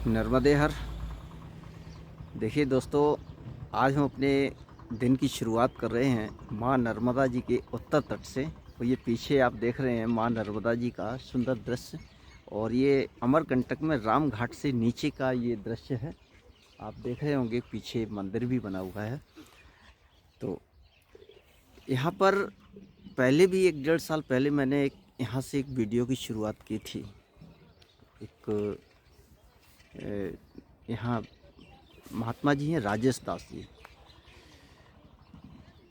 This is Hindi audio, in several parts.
नर्मदे हर। देखिए दोस्तों, आज हम अपने दिन की शुरुआत कर रहे हैं माँ नर्मदा जी के उत्तर तट से। और ये पीछे आप देख रहे हैं माँ नर्मदा जी का सुंदर दृश्य। और ये अमरकंटक में राम घाट से नीचे का ये दृश्य है। आप देख रहे होंगे पीछे मंदिर भी बना हुआ है। तो यहाँ पर पहले भी 1-1.5 साल पहले मैंने यहाँ से एक वीडियो की शुरुआत की थी। एक यहाँ महात्मा जी हैं राजेश दास जी।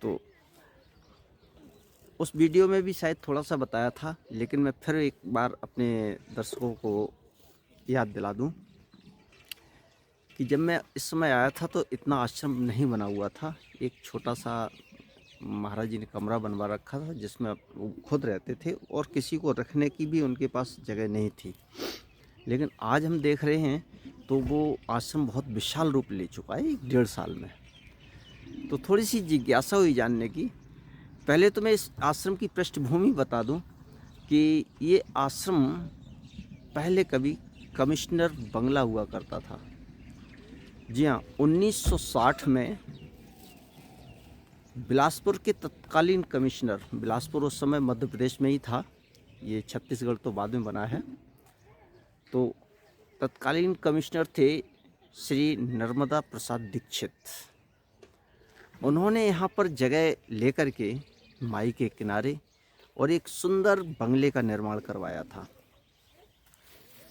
तो उस वीडियो में भी शायद थोड़ा सा बताया था, लेकिन मैं फिर एक बार अपने दर्शकों को याद दिला दूं कि जब मैं इस समय आया था तो इतना आश्रम नहीं बना हुआ था। एक छोटा सा महाराज जी ने कमरा बनवा रखा था जिसमें वो खुद रहते थे और किसी को रखने की भी उनके पास जगह नहीं थी। लेकिन आज हम देख रहे हैं तो वो आश्रम बहुत विशाल रूप ले चुका है 1-1.5 साल में। तो थोड़ी सी जिज्ञासा हुई जानने की। पहले तो मैं इस आश्रम की पृष्ठभूमि बता दूं कि ये आश्रम पहले कभी कमिश्नर बंगला हुआ करता था। जी हाँ, 1960 में बिलासपुर के तत्कालीन कमिश्नर, बिलासपुर उस समय मध्य प्रदेश में ही था, ये छत्तीसगढ़ तो बाद में बना है। तो तत्कालीन कमिश्नर थे श्री नर्मदा प्रसाद दीक्षित। उन्होंने यहाँ पर जगह लेकर के माई के किनारे और एक सुंदर बंगले का निर्माण करवाया था।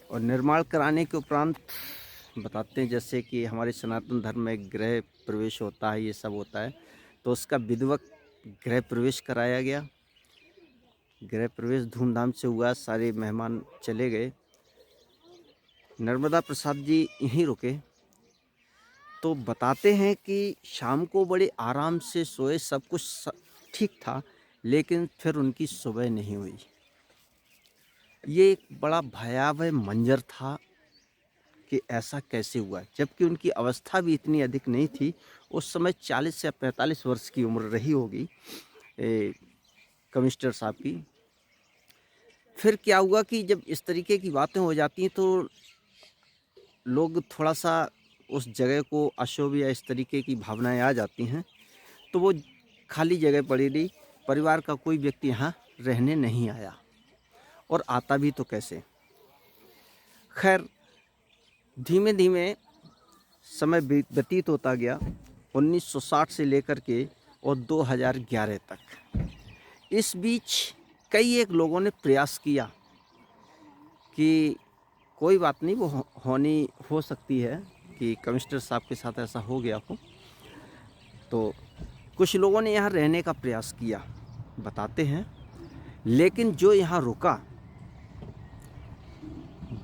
और निर्माण कराने के उपरांत बताते हैं जैसे कि हमारे सनातन धर्म में गृह प्रवेश होता है, ये सब होता है। तो उसका विधिवत गृह प्रवेश कराया गया। गृह प्रवेश धूमधाम से हुआ, सारे मेहमान चले गए, नर्मदा प्रसाद जी यहीं रुके। तो बताते हैं कि शाम को बड़े आराम से सोए, सब कुछ ठीक था, लेकिन फिर उनकी सुबह नहीं हुई। ये एक बड़ा भयावह मंजर था कि ऐसा कैसे हुआ, जबकि उनकी अवस्था भी इतनी अधिक नहीं थी। उस समय 40 से 45 वर्ष की उम्र रही होगी कमिश्नर साहब की। फिर क्या हुआ कि जब इस तरीके की बातें हो जाती हैं तो लोग थोड़ा सा उस जगह को अशुभ या इस तरीके की भावनाएं आ जाती हैं, तो वो खाली जगह पड़ी रही। परिवार का कोई व्यक्ति यहाँ रहने नहीं आया, और आता भी तो कैसे। खैर, धीमे धीमे समय व्यतीत होता गया, 1960 से लेकर के और 2011 तक। इस बीच कई एक लोगों ने प्रयास किया कि कोई बात नहीं, वो होनी हो सकती है कि कमिश्नर साहब के साथ ऐसा हो गया हो। तो कुछ लोगों ने यहाँ रहने का प्रयास किया, बताते हैं, लेकिन जो यहाँ रुका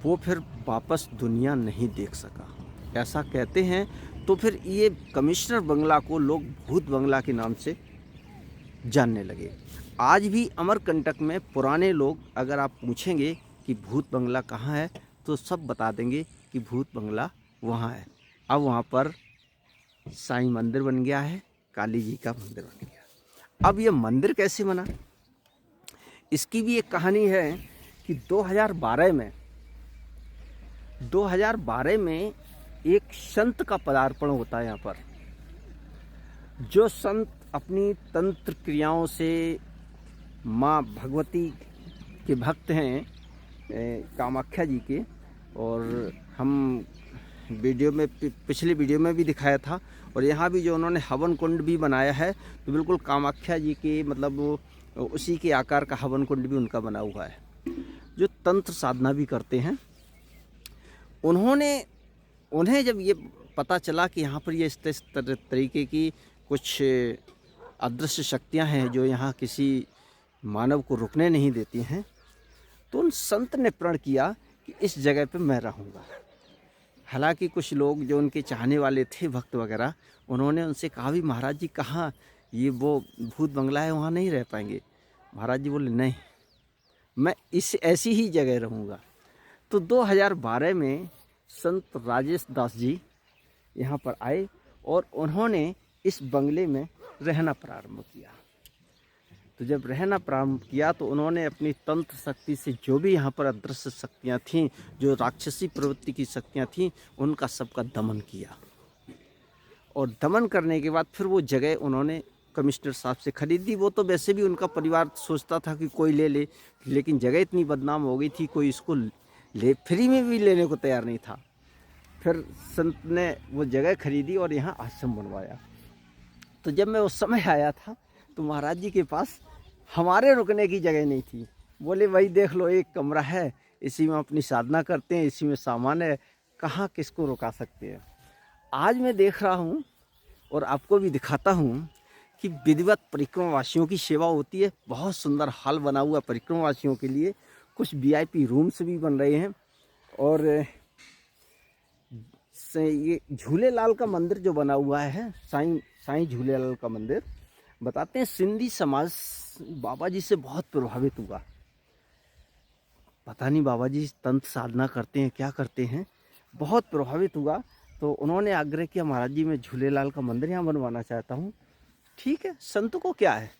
वो फिर वापस दुनिया नहीं देख सका, ऐसा कहते हैं। तो फिर ये कमिश्नर बंगला को लोग भूत बंगला के नाम से जानने लगे। आज भी अमरकंटक में पुराने लोग अगर आप पूछेंगे कि भूत बंगला कहाँ है, तो सब बता देंगे कि भूत बंगला वहाँ है। अब वहाँ पर साईं मंदिर बन गया है, काली जी का मंदिर बन गया। अब ये मंदिर कैसे बना, इसकी भी एक कहानी है कि 2012 में एक संत का पदार्पण होता है यहाँ पर। जो संत अपनी तंत्र क्रियाओं से माँ भगवती के भक्त हैं, कामाख्या जी के। और हम वीडियो में, पिछले वीडियो में भी दिखाया था, और यहाँ भी जो उन्होंने हवन कुंड भी बनाया है, तो बिल्कुल कामाख्या जी के मतलब उसी के आकार का हवन कुंड भी उनका बना हुआ है। जो तंत्र साधना भी करते हैं, उन्हें जब ये पता चला कि यहाँ पर ये इस तरीके की कुछ अदृश्य शक्तियाँ हैं जो यहाँ किसी मानव को रुकने नहीं देती हैं, तो उन संत ने प्रण किया कि इस जगह पे मैं रहूँगा। हालांकि कुछ लोग जो उनके चाहने वाले थे, भक्त वगैरह, उन्होंने उनसे कहा भी महाराज जी कहाँ, ये वो भूत बंगला है, वहाँ नहीं रह पाएंगे। महाराज जी बोले नहीं, मैं इस ऐसी ही जगह रहूँगा। तो 2012 में संत राजेश दास जी यहाँ पर आए और उन्होंने इस बंगले में रहना प्रारंभ किया। तो जब रहना प्रारंभ किया तो उन्होंने अपनी तंत्र शक्ति से जो भी यहाँ पर अदृश्य शक्तियाँ थीं, जो राक्षसी प्रवृत्ति की शक्तियाँ थीं, उनका सबका दमन किया। और दमन करने के बाद फिर वो जगह उन्होंने कमिश्नर साहब से खरीदी। वो तो वैसे भी उनका परिवार सोचता था कि कोई ले ले, लेकिन जगह इतनी बदनाम हो गई थी, कोई इसको ले फ्री में भी लेने को तैयार नहीं था। फिर संत ने वो जगह खरीदी और यहाँ आश्रम बनवाया। तो जब मैं उस समय आया था तो महाराज जी के पास हमारे रुकने की जगह नहीं थी। बोले भाई देख लो, एक कमरा है, इसी में अपनी साधना करते हैं, इसी में सामान है, कहाँ किसको रुका सकते हैं। आज मैं देख रहा हूँ और आपको भी दिखाता हूँ कि विधिवत परिक्रमावासियों की सेवा होती है। बहुत सुंदर हॉल बना हुआ परिक्रमावासियों के लिए, कुछ वीआईपी रूम्स भी बन रहे हैं। और ये झूलेलाल का मंदिर जो बना हुआ है, साईं झूलेलाल का मंदिर, बताते हैं सिंधी समाज बाबा जी से बहुत प्रभावित हुआ। पता नहीं बाबा जी तंत्र साधना करते हैं क्या करते हैं, बहुत प्रभावित हुआ। तो उन्होंने आग्रह किया, महाराज जी मैं झूलेलाल का मंदिर यहाँ बनवाना चाहता हूँ। ठीक है, संत को क्या है।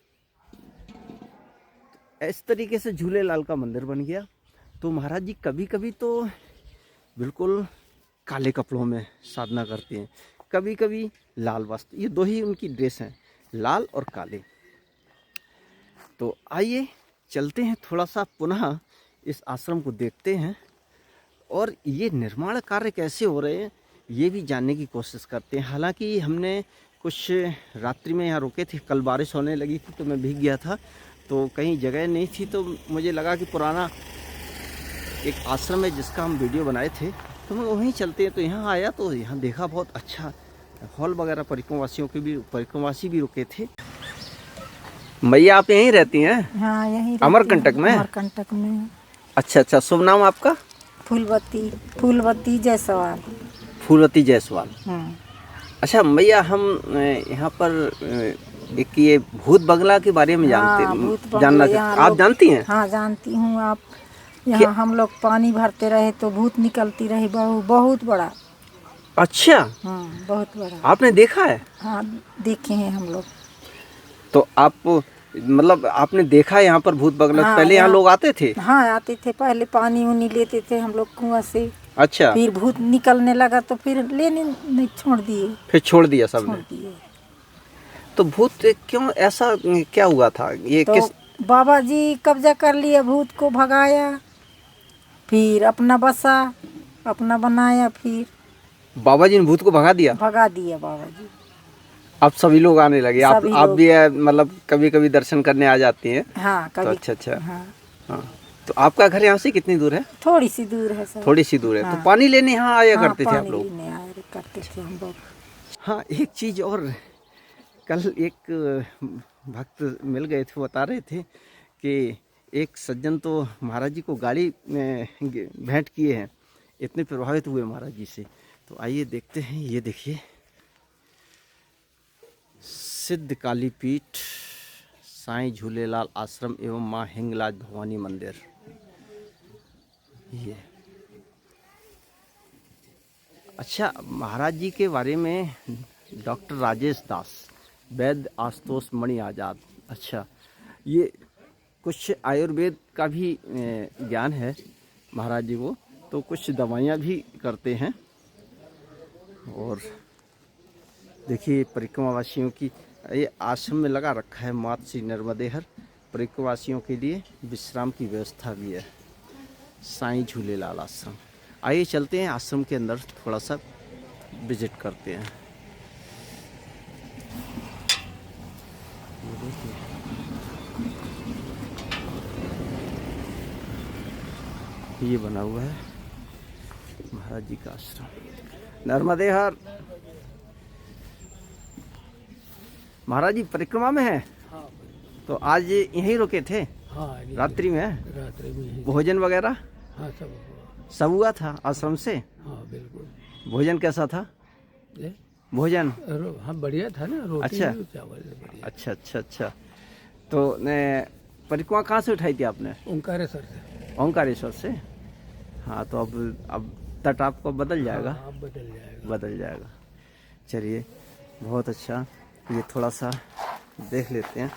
इस तरीके से झूलेलाल का मंदिर बन गया। तो महाराज जी कभी कभी तो बिल्कुल काले कपड़ों में साधना करते हैं, कभी कभी लाल वस्त्र, ये दो ही उनकी ड्रेस हैं, लाल और काले। तो आइए चलते हैं, थोड़ा सा पुनः इस आश्रम को देखते हैं और ये निर्माण कार्य कैसे हो रहे हैं ये भी जानने की कोशिश करते हैं। हालांकि हमने कुछ रात्रि में यहाँ रुके थे, कल बारिश होने लगी थी तो मैं भीग गया था, तो कहीं जगह नहीं थी, तो मुझे लगा कि पुराना एक आश्रम है जिसका हम वीडियो बनाए थे, तो मैं वहीं चलते हैं। तो यहाँ आया तो यहाँ देखा बहुत अच्छा हॉल वगैरह, परिक्रमावासी भी रुके थे। मैया आप यहीं रहती हैं? हाँ यहीं अमरकंटक में? अमरकंटक में। अच्छा अच्छा, शुभ नाम आपका? फूलवती जायसवाल। फूलवती जायसवाल। अच्छा मैया, हम यहाँ पर एक ये भूत बंगला के बारे में जानना चाहते, आप जानती हैं? हाँ जानती हूँ। आप यहाँ हम लोग पानी भरते रहे तो भूत निकलती रही, बहुत बड़ा। अच्छा, बहुत बड़ा। आपने देखा है? हाँ देखे हैं हम लोग। तो आप मतलब आपने देखा है यहाँ पर भूत बंगला? हाँ, पहले यहाँ लोग आते थे? हाँ आते थे, पहले पानी उनी लेते थे हम लोग कुआं से। अच्छा, फिर भूत निकलने लगा तो फिर लेने नहीं छोड़ दिए, फिर छोड़ दिया सबने। तो भूत क्यों, ऐसा क्या हुआ था ये? तो बाबा जी कब्जा कर लिए, भूत को भगाया, फिर अपना बसा, अपना बनाया। फिर बाबा जी ने भूत को भगा दिया बाबा जी। अब सभी लोग आने लगे। आप भी मतलब कभी कभी दर्शन करने आ जाती हैं? हाँ कभी। तो अच्छा। हाँ, तो आपका घर यहाँ से कितनी दूर है? थोड़ी सी दूर है सर। थोड़ी सी दूर है। हाँ। तो पानी लेने यहाँ आया करते थे आप लोग? पानी आया करते थे हम लोग। हाँ, एक चीज़ और, कल एक भक्त मिल गए थे, बता रहे थे कि एक सज्जन तो महाराज जी को गाड़ी में भेंट किए हैं, इतने प्रभावित हुए महाराज जी से। तो आइए देखते हैं। ये देखिए, सिद्ध काली पीठ, साईं झूलेलाल आश्रम एवं माँ हिंगलाज भवानी मंदिर। ये अच्छा, महाराज जी के बारे में डॉक्टर राजेश दास, वैद्य आशुतोष मणि आजाद। अच्छा, ये कुछ आयुर्वेद का भी ज्ञान है महाराज जी को, तो कुछ दवाइयाँ भी करते हैं। और देखिए परिक्रमावासियों की, ये आश्रम में लगा रखा है मात श्री नर्मदेहर, परिक्रमावासियों के लिए विश्राम की व्यवस्था भी है, साईं झूलेलाल आश्रम। आइए चलते हैं आश्रम के अंदर, थोड़ा सा विजिट करते हैं। ये बना हुआ है महाराज जी का आश्रम, नर्मदेहर। महाराज जी परिक्रमा में है? हाँ। तो आज यहीं रुके थे? हाँ, रात्रि में भोजन वगैरह? हाँ, सब हुआ था आश्रम से? हाँ बिल्कुल। भोजन कैसा था? भोजन हाँ बढ़िया था ना, रोटी अच्छा चावल बढ़िया। अच्छा। तो परिक्रमा कहाँ से उठाई थी आपने? ओंकारेश्वर से। ओंकारेश्वर से, हाँ। तो अब तट आपको बदल जाएगा? हाँ, बदल जाएगा। चलिए बहुत अच्छा। ये थोड़ा सा देख लेते हैं।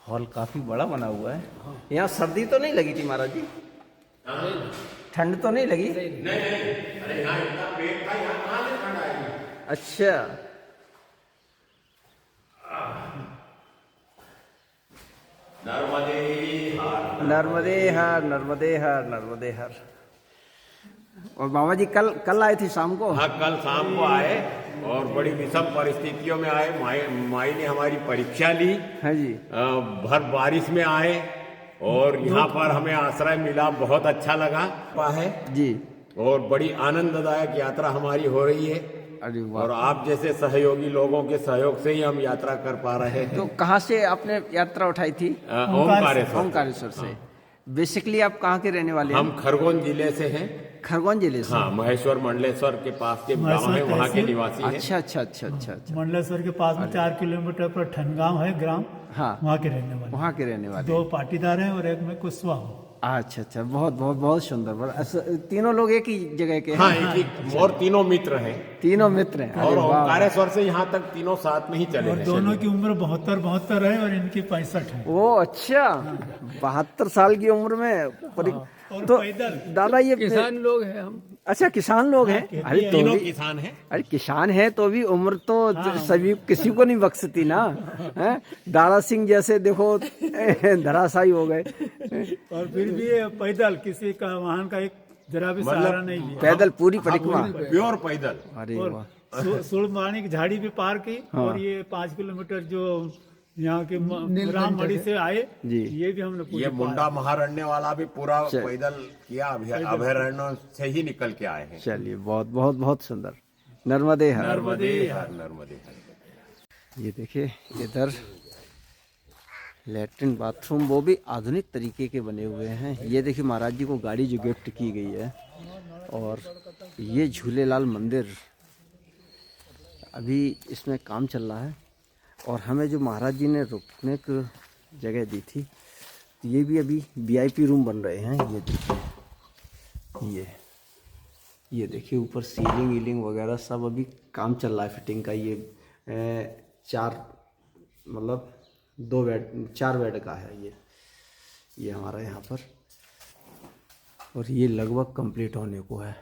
हॉल काफ़ी बड़ा बना हुआ है। यहाँ सर्दी तो नहीं लगी थी महाराज जी? ठंड तो नहीं लगी? नहीं। अरे यहाँ इतना पेड़ था, यहाँ कहाँ से ठंड आएगी? अच्छा। नर्मदे हर, नर्मदे हर, नर्मदे हर। और मामा जी कल आए थे शाम को? हाँ, कल शाम को आए और बड़ी विषम परिस्थितियों में आए। माई ने हमारी परीक्षा ली। हाँ जी। भर बारिश में आए और यहाँ पर हमें आश्रय मिला, बहुत अच्छा लगा है जी। और बड़ी आनंददायक यात्रा हमारी हो रही है। अरे वाह। और आप जैसे सहयोगी लोगों के सहयोग से ही हम यात्रा कर पा रहे हैं। तो कहाँ से आपने यात्रा उठाई थी? ओंकारेश्वर से। बेसिकली आप कहाँ के रहने वाले हैं? हम खरगोन जिले से हैं। खरगोन जिले से? हाँ, महेश्वर मंडलेश्वर के पास के गांव है, वहाँ के निवासी हैं। अच्छा अच्छा अच्छा अच्छा अच्छा। मंडलेश्वर के पास में 4 किलोमीटर पर ठनगांव है ग्राम। हाँ, वहाँ के रहने वाले। वहाँ के रहने वाले। 2 पाटीदार हैं और एक में कुशवाहा हूँ। अच्छा अच्छा, बहुत बहुत बहुत सुंदर। तीनों लोग एक ही जगह के हैं? हाँ, एक ही। और तीनों मित्र हैं। तीनों मित्र हैं। और ओंकारेश्वर से यहाँ तक तीनों साथ में ही चले और हैं। दोनों की उम्र 72 है और इनकी 65 है। ओ अच्छा, 72 साल की उम्र में और तो पैदल। दादा ये किसान लोग हैं हम। अच्छा, किसान लोग हैं। अरे तो तीनों भी किसान हैं। अरे किसान है तो भी उम्र तो सभी किसी को नहीं बख्शती ना। हैं, दारा सिंह जैसे देखो धराशायी हो गए। और फिर भी ये पैदल, किसी का वाहन का एक जरा भी सहारा नहीं लिया। पैदल पूरी परिक्रमा? प्योर पैदल। अरे वाह। सुरमानी की झाड़ी भी पार की। और ये 5 किलोमीटर जो यहाँ के राममढ़ी से आए जी, ये भी हमने पूरी ये मुंडा महारण्य वाला भी पूरा पैदल किया। अभयारण्य से ही निकल के आए हैं। चलिए, बहुत बहुत बहुत सुंदर। नर्मदे हर, नर्मदे हर, नर्मदे हर। ये देखिए इधर लेटरिन बाथरूम, वो भी आधुनिक तरीके के बने हुए हैं। ये देखिए महाराज जी को गाड़ी जो गिफ्ट की गई है। और ये झूलेलाल मंदिर अभी इसमें काम चल रहा है। और हमें जो महाराज जी ने रुकने की जगह दी थी, ये भी अभी VIP रूम बन रहे हैं। ये देखिए, ये देखिए ऊपर सीलिंग वीलिंग वगैरह सब अभी काम चल रहा है फिटिंग का। ये 4 बेड का है ये हमारा यहाँ पर। और ये लगभग कंप्लीट होने को है।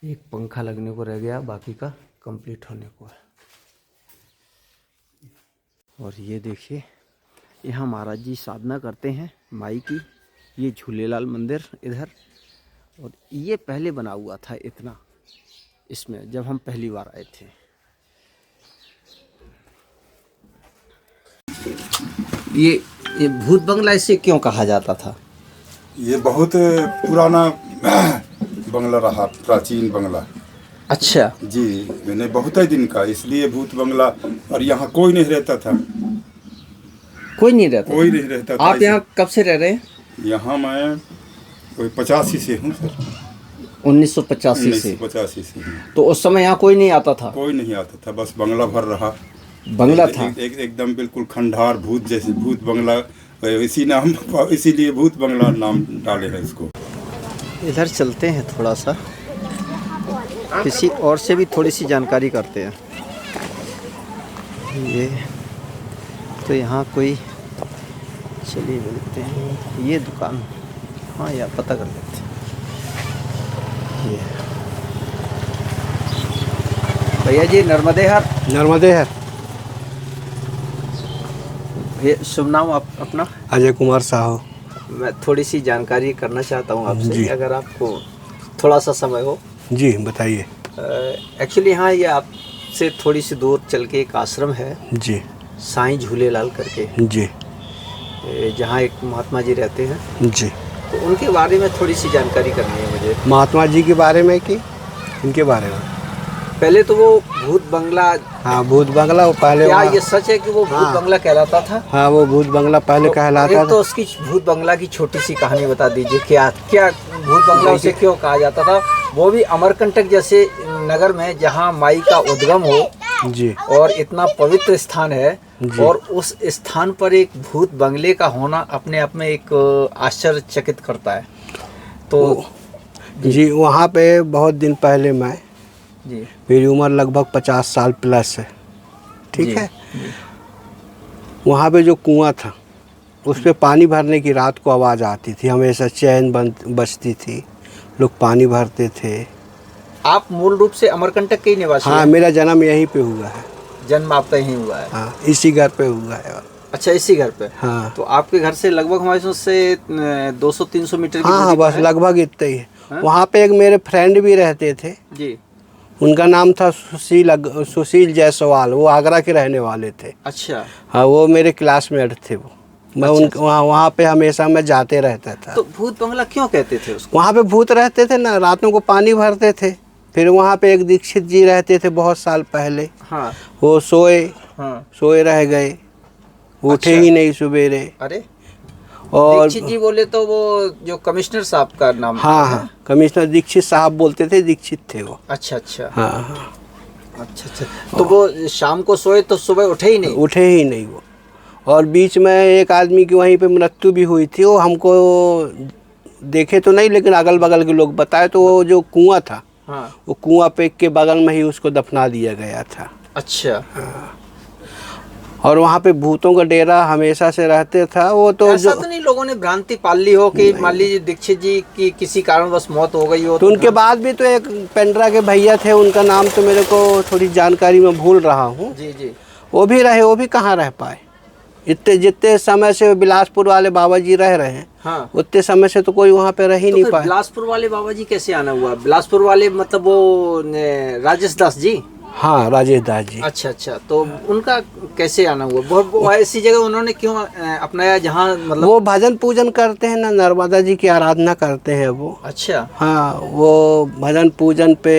एक पंखा लगने को रह गया, बाकी का कंप्लीट होने को है। और ये देखिए यहाँ महाराज जी साधना करते हैं माई की। ये झूलेलाल मंदिर इधर। और ये पहले बना हुआ था इतना इसमें, जब हम पहली बार आए थे। ये भूत बंगला इसे क्यों कहा जाता था? ये बहुत पुराना बंगला रहा, प्राचीन बंगला। अच्छा जी, मैंने बहुत ही दिन का, इसलिए भूत बंगला। और यहाँ कोई नहीं रहता था। कोई नहीं रहता? कोई नहीं रहता था। आप यहाँ कब से रह रहे हैं? यहाँ मैं कोई 85 से हूँ सर। 1985 से? 1985 से हूँ। तो उस समय यहाँ कोई नहीं आता था? कोई नहीं आता था, बस बंगला भर रहा। बंगला था एकदम बिल्कुल खंडार, भूत जैसे भूत बंगला। इसीलिए भूत बंगला नाम डाले हैं इसको। इधर चलते हैं थोड़ा सा, किसी और से भी थोड़ी सी जानकारी करते हैं। ये तो यहाँ कोई, चलिए देखते हैं ये दुकान। हाँ यार, पता कर लेते हैं। ये भैया जी नर्मदे हर। नर्मदे हर। ये शुभ नाम अपना? अजय कुमार साहू। मैं थोड़ी सी जानकारी करना चाहता हूँ आपसे, जी। अगर आपको थोड़ा सा समय हो। जी बताइए। एक्चुअली हाँ, ये आपसे थोड़ी सी दूर चल के एक आश्रम है जी। साईं झूलेलाल करके, जी। जहाँ एक महात्मा जी रहते हैं। जी। तो उनके बारे में थोड़ी सी जानकारी करनी है मुझे। महात्मा जी के बारे में कि इनके बारे में? पहले तो वो भूत बंगला, हाँ भूत बंगला वो पहले। क्या ये सच है कि वो भूत बंगला कहलाता था? हाँ वो भूत बंगला पहले कहलाता था। तो उसकी भूत बंगला की छोटी सी कहानी बता दीजिए। क्या क्या भूत बंगला उसे क्यों कहा जाता था? वो भी अमरकंटक जैसे नगर में, जहाँ माई का उद्गम हो जी, और इतना पवित्र स्थान है, और उस स्थान पर एक भूत बंगले का होना अपने आप में एक आश्चर्यचकित करता है। तो जी वहाँ पे बहुत दिन पहले मैं, जी मेरी उम्र लगभग 50 साल प्लस है, ठीक है। वहाँ पे जो कुआं था उस पे पानी भरने की रात को आवाज़ आती थी, हमेशा चैन बजती थी, लोग पानी भरते थे। आप मूल रूप से अमरकंटक के ही निवासी हाँ, हैं? मेरा जन्म यहीं पे हुआ है। जन्म आपका यहीं हुआ है? हाँ, इसी घर पे हुआ है। अच्छा, इसी घर पे? हाँ तो आपके घर से लगभग हमारे से 200-300 मीटर की हाँ, दूरी पर बस है? लगभग इतना ही है। हाँ? वहाँ पे एक मेरे फ्रेंड भी रहते थे, जी। उनका नाम था सुशील जायसवाल, वो आगरा के रहने वाले थे। अच्छा। हाँ, वो मेरे क्लासमेट थे। वो मैं अच्छा। वहाँ पे हमेशा मैं जाते रहता था। तो भूत बंगला क्यों कहते थे उसको? वहाँ पे भूत रहते थे ना, रातों को पानी भरते थे। फिर वहाँ पे एक दीक्षित जी रहते थे बहुत साल पहले, हाँ वो हाँ। सोए रह गए, उठे अच्छा। ही नहीं सवेरे। अरे, और दीक्षित जी बोले तो वो जो कमिश्नर साहब का नाम? हाँ हाँ, कमिश्नर दीक्षित साहब बोलते थे, दीक्षित थे वो। अच्छा अच्छा। हाँ हाँ, अच्छा। तो वो शाम को सोए तो सुबह उठे ही नहीं? उठे ही नहीं वो। और बीच में एक आदमी की वहीं पे मृत्यु भी हुई थी। वो हमको देखे तो नहीं, लेकिन अगल बगल के लोग बताए। तो वो जो कुआं था, हाँ। वो कुआं पे के बगल में ही उसको दफना दिया गया था। अच्छा। और वहाँ पे भूतों का डेरा हमेशा से रहते था। वो तो ऐसा तो नहीं लोगों ने भ्रांति पाल ली हो कि मान लीजिए दीक्षित जी की किसी कारणवश मौत हो गई हो तो उनके बाद भी तो एक पेंड्रा के भैया थे, उनका नाम तो मेरे को थोड़ी जानकारी में भूल रहा हूँ। जी जी। वो भी रहे, वो भी कहाँ रह पाए। इतने जितने समय से बिलासपुर वाले बाबा जी रह रहे हैं, हाँ। उतने समय से तो कोई वहाँ पे रह ही तो नहीं फिर पाया। बिलासपुर वाले बाबा जी कैसे आना हुआ? बिलासपुर वाले मतलब वो राजेश दास जी? हाँ, राजेश दास जी। अच्छा अच्छा। तो उनका कैसे आना हुआ? वो ऐसी जगह उन्होंने क्यों अपनाया जहाँ मतलब? वो भजन पूजन करते हैं ना, नर्मदा जी की आराधना करते हैं वो। अच्छा। हाँ, वो भजन पूजन पे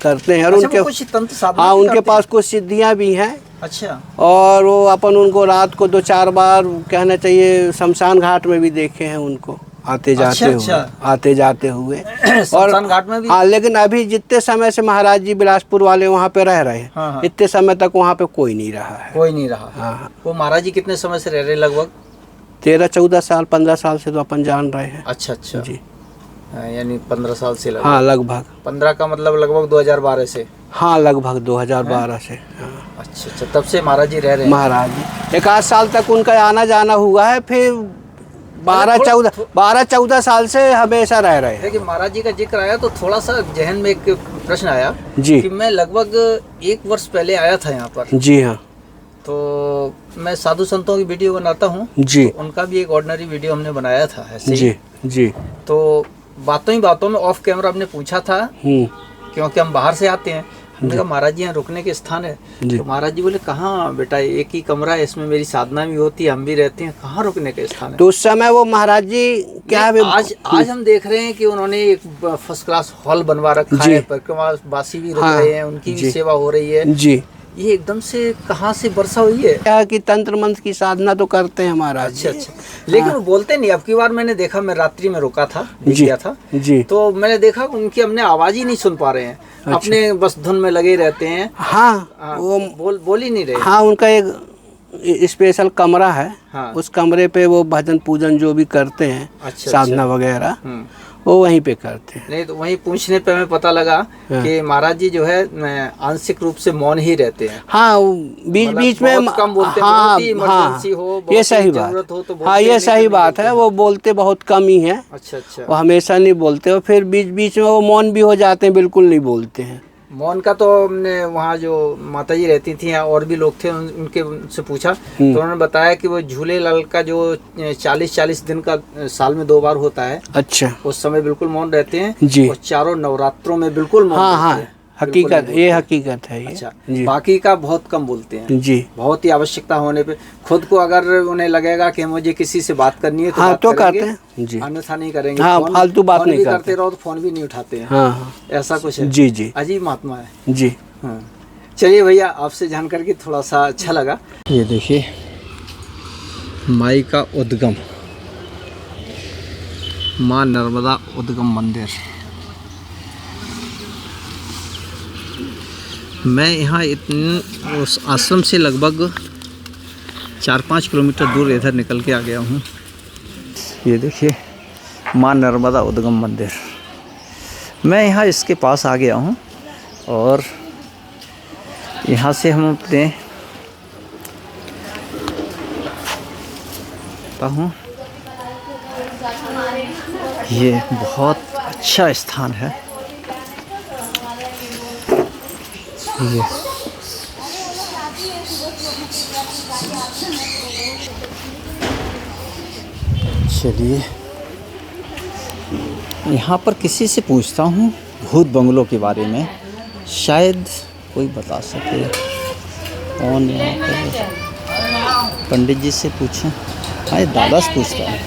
करते हैं। और अच्छा, उनके वो कुछ तंत्र साधना हाँ, भी उनके करते पास कुछ सिद्धियाँ भी हैं। हैं? अच्छा। और वो अपन उनको रात को 2-4 बार कहना चाहिए शमशान घाट में भी देखे हैं उनको आते जाते अच्छा। हुए, आते जाते हुए। शमशान घाट में भी? हाँ, लेकिन अभी जितने समय से महाराज जी बिलासपुर वाले वहाँ पे रह रहे हैं, हाँ। इतने समय तक वहाँ पे कोई नहीं रहा है। कोई नहीं रहा? हाँ, वो महाराज जी कितने समय से रह रहे लगभग? 13-14 साल 15 साल से तो अपन जान रहे हैं। अच्छा अच्छा। जी यानी 15 साल से लगभग? हाँ, लगभग 15 का मतलब लगभग 2012 से? हाँ, लगभग 2012 से। हाँ, अच्छा अच्छा। तब से महाराज जी रह रहे हैं? महाराज जी 1 आध साल तक उनका आना जाना हुआ है, फिर 12-14 साल से हमेशा रह रहे हैं। देखिए, महाराज जी का जिक्र आया तो थोड़ा सा जहन में एक प्रश्न आया जी कि मैं लगभग 1 वर्ष पहले आया था यहाँ पर। जी हाँ तो मैं साधु संतों की वीडियो बनाता हूँ जी। तो उनका भी एक ऑर्डिनरी वीडियो हमने बनाया था ऐसे ही। जी जी। तो बातों ही बातों में ऑफ कैमरा हमने पूछा था, क्योंकि हम बाहर से आते हैं। हमने कहा महाराज जी यहाँ रुकने के स्थान है? जी। तो महाराज जी बोले कहाँ बेटा, एक ही कमरा है, इसमें मेरी साधना भी होती है, हम भी रहते हैं, कहाँ रुकने का स्थान है? तो उस समय वो महाराज जी क्या नहीं, आज हम देख रहे हैं कि उन्होंने एक फर्स्ट क्लास हॉल बनवा रखा जी। है, परिक्रमा वासी भी रुक हाँ, रहे हैं, उनकी भी जी। सेवा हो रही है। जी। ये एकदम से कहाँ से वर्षा हुई है? क्या कि तंत्र मंत्र की साधना तो करते हैं महाराज अच्छा जी। अच्छा। लेकिन वो बोलते नहीं। अब की बार मैंने देखा, मैं रात्रि में रुका था, जी गया था, जी। तो मैंने देखा उनकी हमने आवाज ही नहीं सुन पा रहे हैं। अपने बस धुन में लगे रहते हैं। हाँ, वो बोल ही नहीं रहे। हाँ, उनका एक स्पेशल कमरा है। हाँ। उस कमरे पे वो भजन पूजन जो भी करते हैं, अच्छा, साधना वगैरह, हम्म। वो वहीं पे करते हैं। नहीं तो वहीं पूछने पे हमें पता लगा कि महाराज जी जो है आंशिक रूप से मौन ही रहते हैं। हाँ, बीच बीच में बहुत कम बोलते हैं, हाँ बहुत ही इमरजेंसी हो, बहुत ये ही सही जरूरत हो बात। तो बोलते हाँ, हैं, ये नहीं सही तो नहीं बात है। वो बोलते बहुत कम ही हैं। अच्छा अच्छा। वो हमेशा नहीं बोलते, और फिर बीच बीच में वो मौन भी हो जाते हैं, बिल्कुल नहीं बोलते हैं। मौन का तो हमने वहाँ जो माता जी रहती थी और भी लोग थे, उनके उनसे पूछा तो उन्होंने बताया कि वो झूले लाल का जो 40-40 दिन का साल में 2 बार होता है, अच्छा। उस समय बिल्कुल मौन रहते हैं जी। और चारों नवरात्रों में बिल्कुल मौन हाँ रहते हाँ, हैं। हकीकत, ये हकीकत है ये। अच्छा। जी बाकी का बहुत कम बोलते हैं। जी। बहुत ही आवश्यकता होने पे खुद को अगर उन्हें लगेगा कि मुझे किसी से बात करनी है तो हाँ, बात तो करेंगे, करते हैं जी। अन्यथा नहीं करेंगे। हाँ, फोन- फालतू बात फोन नहीं भी करते। करते रहो तो फोन भी नहीं उठाते हैं। हाँ हाँ ऐसा कुछ है। जी जी अजीब महात्मा है। जी। हाँ। चलिए भैया, आपसे जान करके थोड़ा सा अच्छा लगा। ये देखिए माई का उद्गम, माँ नर्मदा उद्गम मंदिर। मैं यहाँ इतने उस आश्रम से लगभग 4-5 किलोमीटर दूर इधर निकल के आ गया हूँ। ये देखिए माँ नर्मदा उद्गम मंदिर। मैं यहाँ इसके पास आ गया हूँ और यहाँ से हम अपने बताता हूँ। ये बहुत अच्छा स्थान है। ये चलिए यहाँ पर किसी से पूछता हूँ भूत बंगलों के बारे में, शायद कोई बता सके। कौन यहाँ पर? पंडित जी से पूछें। हाँ, दादा से पूछता हूँ।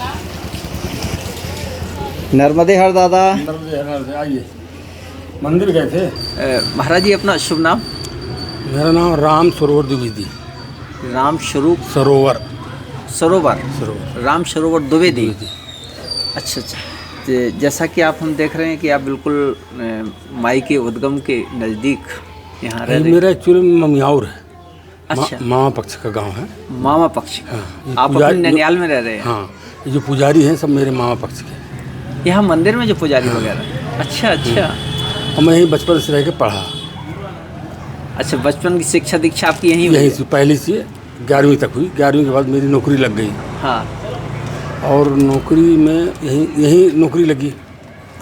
नर्मदे हर दादा। आइए, मंदिर गए थे। महाराज जी अपना शुभ नाम? मेरा नाम राम सरोवर द्विवेदी। राम स्वरूप सरोवर राम सरोवर द्विवेदी। अच्छा अच्छा। तो जैसा कि हम देख रहे हैं कि आप बिल्कुल माई के उद्गम के नज़दीक यहाँ रह रहे हैं। मेरा एक्चुअली ममियाउर है। अच्छा। मामा पक्ष का गांव है। मामा पक्ष का। हाँ, आप अपने ननियाल में रह रहे हैं? हाँ, ये जो पुजारी हैं सब मेरे मामा पक्ष के। यहाँ मंदिर में जो पुजारी वगैरह? अच्छा अच्छा। और मैं यहीं बचपन से रह के पढ़ा। अच्छा, बचपन की शिक्षा दीक्षा आपकी यहीं हुई? यहीं से पहले से 11वीं तक हुई। 11वीं के बाद मेरी नौकरी लग गई। हाँ। और नौकरी में यहीं नौकरी लगी।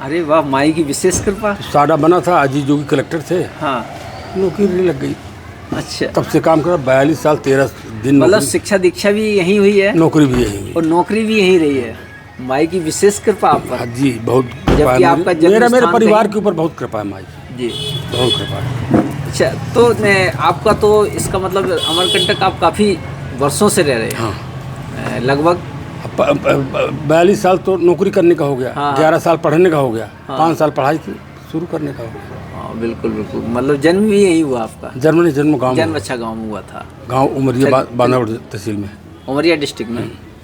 अरे वाह, माई की विशेष कृपा। साडा बना था, अजीत जोगी कलेक्टर थे। हाँ। नौकरी लग गई। अच्छा। तब से काम करा। 42 साल 13 दिन। मतलब शिक्षा दीक्षा भी यहीं हुई है? नौकरी भी यहीं हुई और नौकरी भी यहीं रही है। माई की विशेष कृपा आप पर। जी, बहुत कृपा जबकि है। आपका जन्म मेरे स्थान परिवार कहीं- के ऊपर बहुत कृपा है माई जी, बहुत कृपा है। अच्छा। तो आपका तो इसका मतलब अमरकंटक आप काफ़ी वर्षों से रह रहे हैं? हाँ, लगभग 42 साल तो नौकरी करने का हो गया। हाँ। 11 साल पढ़ने का हो गया। हाँ। 5 साल पढ़ाई की शुरू करने का हो गया। हाँ, बिल्कुल बिल्कुल। मतलब जन्म भी यही हुआ आपका? जन्म गाँव जन्म अच्छा गाँव में हुआ था? गाँव उमरिया बानावड़ तहसील में। उमरिया डिस्ट्रिक्ट में?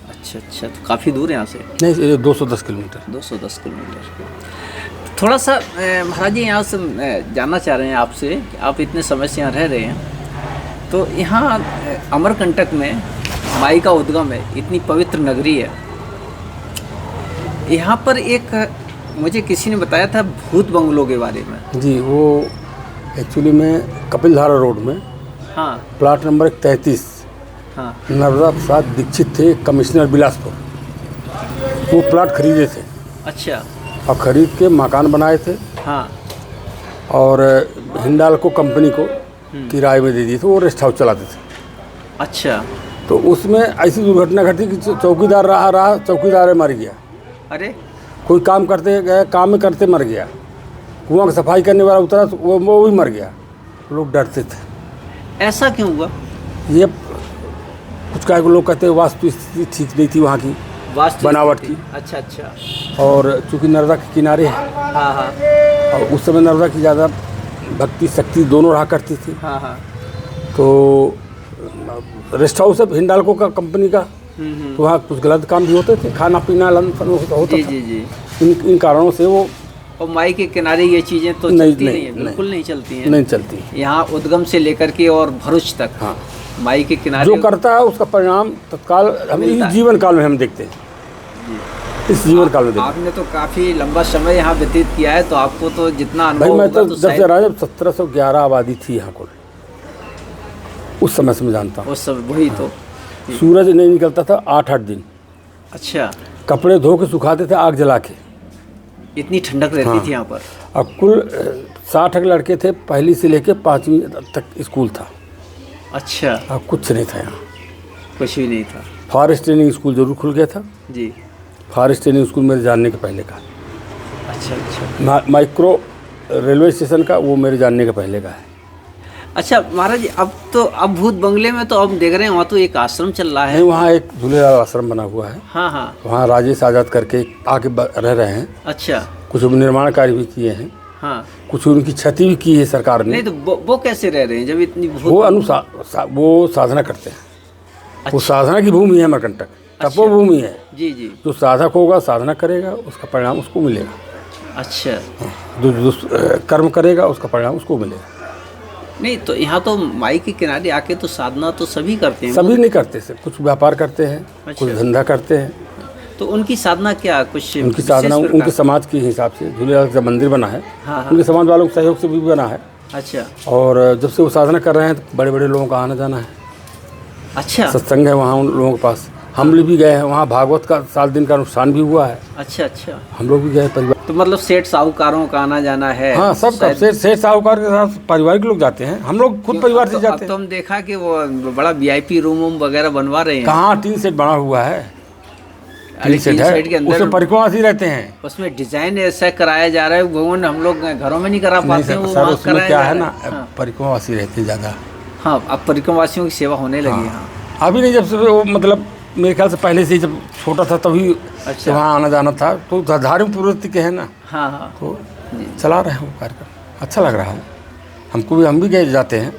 अच्छा अच्छा। तो काफ़ी दूर है यहाँ से? नहीं, ये 210 किलोमीटर। 210 किलोमीटर। थोड़ा सा महाराज जी यहाँ से जानना चाह रहे हैं आपसे कि आप इतने समय से यहाँ रह रहे हैं, तो यहाँ अमरकंटक में माई का उद्गम है, इतनी पवित्र नगरी है। यहाँ पर एक मुझे किसी ने बताया था भूत बंगलों के बारे में। जी, वो एक्चुअली में कपिलधारा रोड में हाँ प्लाट नंबर 33 हाँ। नर्मदा प्रसाद दीक्षित थे, कमिश्नर बिलासपुर। वो प्लाट खरीदे थे अच्छा। और खरीद के मकान बनाए थे। हाँ। और हिंडाल्को कंपनी को किराए में दे दिए थे। वो रेस्ट हाउस चलाते थे। अच्छा। तो उसमें ऐसी दुर्घटना घटी कि चौकीदार रहा चौकीदार मर गया। अरे, कोई काम करते गए, काम में करते मर गया। कुआं की सफाई करने वाला उतरा तो वो भी मर गया। लोग डरते थे। ऐसा क्यों हुआ? ये कुछ का लोग कहते हैं वास्तु स्थिति ठीक नहीं थी वहाँ की, वास्तु बनावट की। अच्छा अच्छा। और चूँकि नर्मदा के किनारे है हाँ हाँ और उस समय नर्मदा की ज़्यादा भक्ति शक्ति दोनों रहा करती थी। हाँ हाँ। तो रेस्ट हाउस है हिंडाल्को का कंपनी का। तो वहाँ कुछ गलत काम भी होते थे, खाना पीना लन फन होता जी था। जी जी। इन कारणों से वो और माई के किनारे ये चीज़ें तो चलती नहीं है, बिल्कुल नहीं चलती हैं। नहीं चलती। यहाँ उद्गम से लेकर के और भरूच तक हाँ, माई के किनारे जो करता है उसका परिणाम तत्काल हम मिलता इस है। जीवन काल में हम देखते हैं। इस जीवन काल में देखते हैं। आपने तो काफ़ी लंबा समय यहाँ व्यतीत किया है, तो आपको तो जितना भाई अनुभव मैं होगा तो तो जब से शायद रहा जब 1711 आबादी थी यहाँ को, उस समय से मैं जानता हूँ। उस सब वही तो। सूरज नहीं निकलता था 8-8 दिन। अच्छा, कपड़े धो के सुखाते थे आग जला के। इतनी ठंडक रहती थी यहाँ पर? और कुल 60 लड़के थे, पहली से लेके 5वीं तक स्कूल था। अच्छा, और कुछ नहीं था यहाँ। कुछ भी नहीं था। फॉरेस्ट ट्रेनिंग स्कूल जरूर खुल गया था। जी। फॉरेस्ट ट्रेनिंग स्कूल मेरे जानने के पहले का। अच्छा अच्छा। माइक्रो रेलवे स्टेशन का वो मेरे जानने के पहले का है। अच्छा महाराज जी, अब भूत बंगले में तो अब देख रहे हैं वहाँ तो एक आश्रम चल रहा है। नहीं, वहाँ एक झूलेलाल आश्रम बना हुआ है। हाँ हाँ। वहाँ राजेश आज़ाद करके आके रह रहे हैं। अच्छा। कुछ निर्माण कार्य भी किए हैं। हाँ। कुछ उनकी क्षति भी की है सरकार ने। नहीं तो वो कैसे रह रहे हैं जब इतनी वो साधना करते हैं। अच्छा। वो साधना की भूमि है अमरकंटक, तपोभूमि है। जी जी। जो साधक होगा, साधना करेगा, उसका परिणाम उसको मिलेगा। अच्छा। जो कर्म करेगा उसका परिणाम उसको मिलेगा। नहीं तो यहाँ तो माई के किनारे आके तो साधना तो सभी करते हैं। सभी नहीं करते से, कुछ व्यापार करते हैं। अच्छा। कुछ धंधा करते हैं। तो उनकी साधना क्या कुछ उनकी साधना विशेष उनके प्रकार? समाज के हिसाब से झूलेलाल का मंदिर बना है। हाँ हाँ। उनके समाज वालों के सहयोग से भी बना है। अच्छा और जब से वो साधना कर रहे हैं तो बड़े बड़े लोगों का आना जाना है। अच्छा। सत्संग है वहाँ उन लोगों के पास। हम लोग भी गए हैं वहाँ। भागवत का 7 दिन का नुकसान भी हुआ है। अच्छा अच्छा। हम लोग भी गए परिवार। तो मतलब सेठ साहूकारों का आना जाना है? हाँ, सब का सेठ साहूकार के साथ परिवार के लोग जाते हैं। हम लोग खुद परिवार से जाते हैं। तो हम देखा कि वो बड़ा VIP रूम वगैरह बनवा रहे हैं। कहाँ, टीन सेट बना हुआ है। टीन सेट है, उसमें परिक्रमासी रहते हैं। उसमें डिजाइन ऐसा कराया जा रहा है, भवन हम लोग घरों में नहीं करा पाते हैं। सर उसमें क्या है ना, परिक्रमासी रहते हैं ज़्यादा। हाँ, अब परिक्रमावासियों की सेवा होने लगी है। हाँ। अभी नहीं, जब से वो मतलब मेरे ख्याल से पहले से जब छोटा था तभी अच्छा। वहाँ आना जाना था। तो धार्मिक प्रवृत्ति के है ना। हाँ हाँ। तो चला रहे हैं वो कार्यक्रम, अच्छा लग रहा है हमको भी। हम भी गए जाते हैं,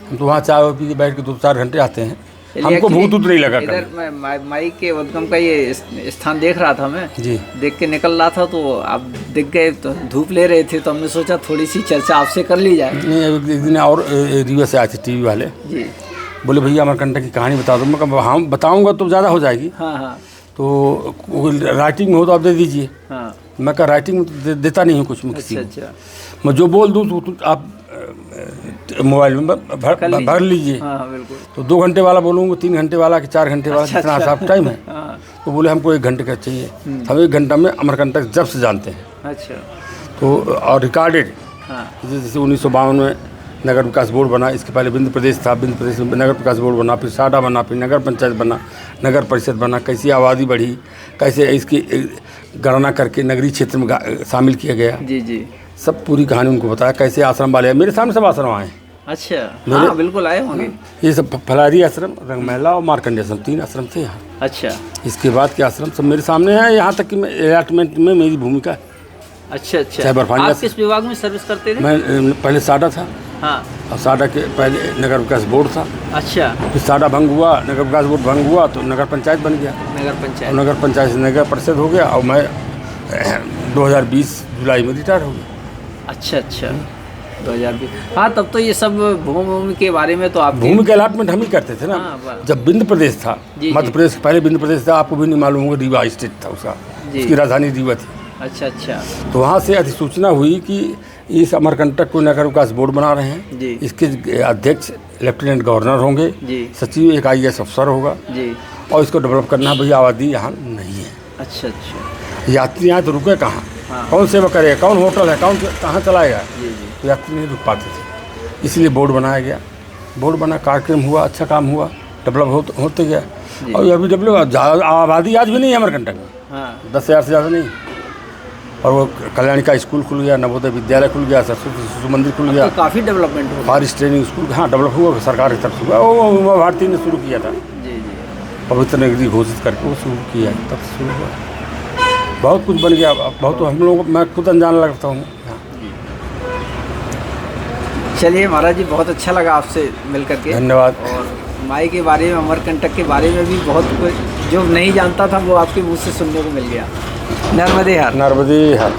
हम तो वहाँ चाय पी के बैठ के 2-4 घंटे आते हैं। हमको भूत उत नहीं लगा। इधर मैं माई के उद्गम का ये स्थान देख रहा था मैं जी, देख के निकल रहा था, तो आप दिख गए, तो धूप ले रहे थे, तो हमने सोचा थोड़ी सी चर्चा आपसे कर ली जाए। नहीं, एक दिन और रीवा से आए थे TV वाले जी, बोले भैया अमरकंटक की कहानी बता दो। मैं कहा हाँ बताऊँगा तो ज़्यादा हो जाएगी। हाँ हाँ। तो राइटिंग में हो तो आप दे दीजिए। हाँ। मैं कहा राइटिंग में देता नहीं हूँ कुछ मैं किसी को। अच्छा। मैं जो बोल दूँ तो आप मोबाइल में भर लीजिए। हाँ बिल्कुल। तो 2 घंटे वाला बोलूँगा, 3 घंटे वाला कि 4 घंटे वाला, कितना हिसाब टाइम है। हाँ। तो बोले हमको 1 घंटे का चाहिए। हम 1 घंटा में अमरकंटक जब से जानते हैं। अच्छा। तो और रिकॉर्डेड। हाँ। जैसे 1952 में नगर विकास बोर्ड बना, इसके पहले बिंद प्रदेश था, बिंद प्रदेश में नगर विकास बोर्ड बना, फिर साडा बना, फिर नगर पंचायत बना, नगर परिषद बना, कैसी आबादी बढ़ी, कैसे इसकी गणना करके नगरीय क्षेत्र में शामिल किया गया। जी जी। सब पूरी कहानी उनको बताया। कैसे आश्रम वाले मेरे सामने सब आश्रम आए। अच्छा। हाँ बिल्कुल आए होंगे। ये सब फलारी आश्रम, रंगमहला और मार्कंडेय आश्रम, 3 आश्रम थे यहाँ। अच्छा। इसके बाद के आश्रम सब मेरे सामने हैं। यहाँ तक कि अलॉटमेंट में मेरी भूमिका है। अच्छा अच्छा। चाहे बर्फानी। आप किस विभाग में सर्विस करते थे? मैं पहले साडा था। हाँ। और साडा के पहले नगर विकास बोर्ड था। अच्छा। फिर साडा भंग हुआ, नगर विकास बोर्ड भंग हुआ तो नगर पंचायत बन गया। नगर पंचायत। और नगर पंचायत से नगर परिषद हो गया। और मैं 2020 जुलाई में रिटायर हो गया। अच्छा अच्छा। 2020। हाँ, तब तो ये सब भूमि के बारे में तो आप भूमि के अलॉटमेंट हम ही करते थे ना। हाँ, जब बिंद प्रदेश था, जी, मध्य प्रदेश के पहले बिंद प्रदेश था, आपको भी नहीं मालूम होगा, रीवा स्टेट था उसका, उसकी राजधानी रीवा थी। अच्छा अच्छा। तो वहाँ से अधिसूचना हुई कि इस अमरकंटक को नगर विकास बोर्ड बना रहे हैं जी। इसके अध्यक्ष लेफ्टिनेंट गवर्नर होंगे जी। सचिव एक IAS अफसर होगा जी। और इसको डेवलप करना है। भैया आबादी यहाँ नहीं है। अच्छा अच्छा। यात्री यहाँ तो रुके कहाँ? हाँ। कौन सेवा करेगा? कौन होटल है? कौन कहाँ चलाएगा? जी जी। तो यात्री नहीं रुक पाते थे, इसलिए बोर्ड बनाया गया। बोर्ड बना, कार्यक्रम हुआ, अच्छा काम हुआ, डेवलप होते गया। और अभी डेवलप आबादी आज भी नहीं है अमरकंटक में। हाँ। 10,000 से ज़्यादा नहीं। और वो कल्याणी का स्कूल खुल गया, नवोदय विद्यालय खुल गया, सरस्वती शिशु मंदिर खुल गया। तो काफ़ी डेवलपमेंट हो गया। फॉरेस्ट ट्रेनिंग स्कूल, हाँ डेवलप हुआ, सरकार की तरफ से हुआ। वो भारती ने शुरू किया था, जी जी। पवित्र नगरी घोषित करके वो शुरू किया, तब से शुरू हुआ। बहुत कुछ बन गया। बहुत हम लोगों को मैं खुद अनजान लगता हूँ। चलिए महाराज जी, बहुत अच्छा लगा आपसे मिल करके। धन्यवाद। और माई के बारे में, अमरकंटक के बारे में भी बहुत कुछ जो नहीं जानता था वो आपके मुँह से सुनने को मिल गया। नर्मदे हर। नर्मदे हर।